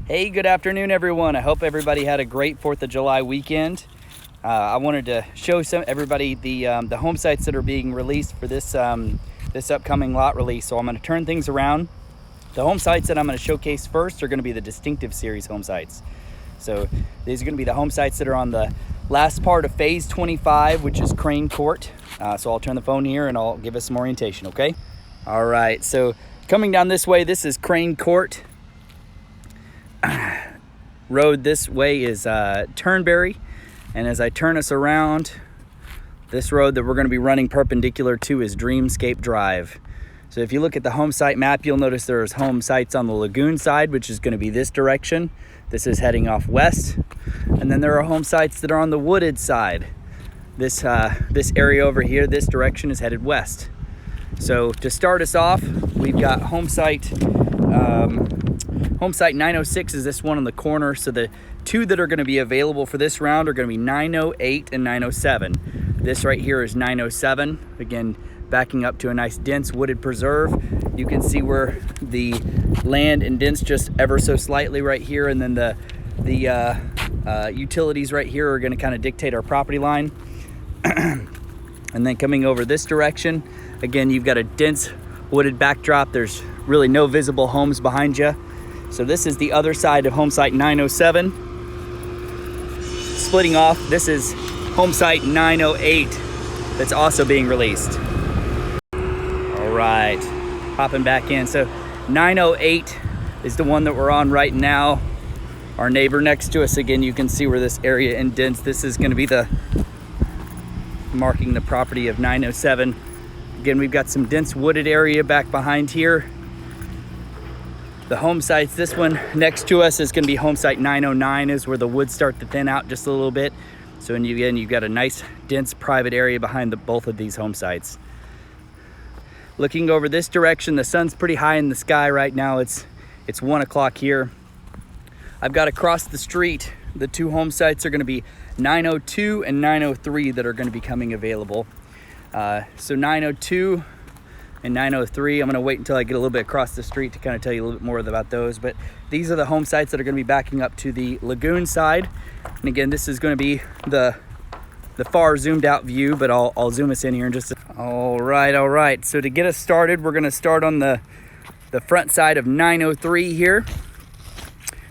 Hey, good afternoon, everyone. I hope everybody had a great 4th of July weekend. I wanted to show everybody the home sites that are being released for this upcoming lot release. So I'm going to turn things around. The home sites that I'm going to showcase first are going to be the Distinctive Series home sites. So these are going to be the home sites that are on the last part of Phase 25, which is Crane Court. So I'll turn the phone here and I'll give us some orientation, okay? All right, so coming down this way, this is Crane Court. Road this way is Turnberry, and as I turn us around, this road that we're going to be running perpendicular to is Dreamscape Drive. So if you look at the home site map, you'll notice there's home sites on the lagoon side, which is going to be this direction. This is heading off west, and then there are home sites that are on the wooded side. This area over here, this direction is headed west. So to start us off, we've got home site 906 is this one on the corner. So the two that are going to be available for this round are going to be 908 and 907. This right here is 907. Again, backing up to a nice dense wooded preserve. You can see where the land indents just ever so slightly right here, and then the utilities right here are going to kind of dictate our property line. And then coming over this direction, again, you've got a dense wooded backdrop. There's really no visible homes behind you. So this is the other side of home site 907. Splitting off, this is home site 908 that's also being released. All right, hopping back in. So 908 is the one that we're on right now. Our neighbor next to us, again, you can see where this area indents. This is going to be the marking the property of 907. Again, we've got some dense wooded area back behind here. The home sites, this one next to us is going to be home site 909, is where the woods start to thin out just a little bit. So again, you've got a nice dense private area behind both of these home sites. Looking over this direction, the sun's pretty high in the sky right now. It's 1 o'clock here. I've got across the street, the two home sites are going to be 902 and 903 that are going to be coming available. So 902 and 903, I'm going to wait until I get a little bit across the street to kind of tell you a little bit more about those. But these are the home sites that are going to be backing up to the lagoon side. And again, this is going to be the far zoomed out view, but I'll zoom us in here in just a... All right. So to get us started, we're going to start on the front side of 903 here.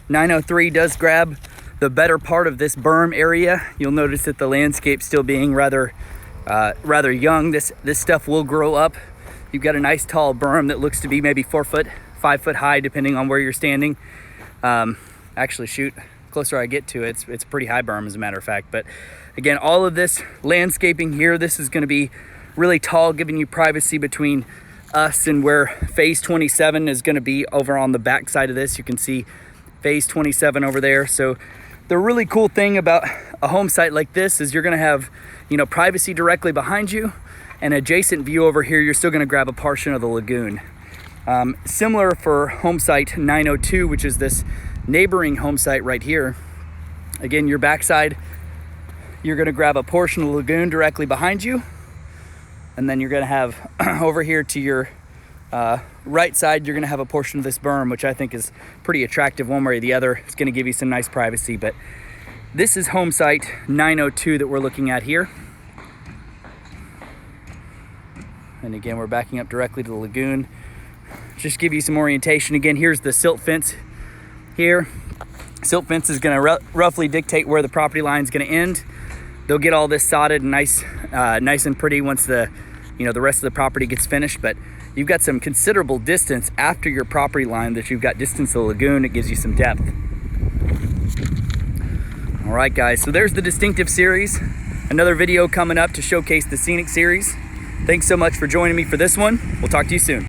903 does grab the better part of this berm area. You'll notice that the landscape still being rather young. This stuff will grow up. You've got a nice tall berm that looks to be maybe 4 foot, 5 foot high, depending on where you're standing. Actually, shoot, closer I get to it, it's a pretty high berm, as a matter of fact. But again, all of this landscaping here, this is going to be really tall, giving you privacy between us and where Phase 27 is going to be over on the back side of this. You can see Phase 27 over there. So the really cool thing about a home site like this is you're going to have, privacy directly behind you. And adjacent view over here, you're still going to grab a portion of the lagoon. Similar for home site 902, which is this neighboring home site right here. Again, your backside, you're going to grab a portion of the lagoon directly behind you. And then you're going to have over here to your right side, you're going to have a portion of this berm, which I think is pretty attractive one way or the other. It's going to give you some nice privacy. But this is home site 902 that we're looking at here. And again, we're backing up directly to the lagoon. Just give you some orientation. Again, here's the silt fence here. Silt fence is going to roughly dictate where the property line is going to end. They'll get all this sodded and nice and pretty once the rest of the property gets finished. But you've got some considerable distance after your property line that you've got distance to the lagoon. It gives you some depth. All right, guys. So there's the Distinctive Series. Another video coming up to showcase the Scenic Series. Thanks so much for joining me for this one. We'll talk to you soon.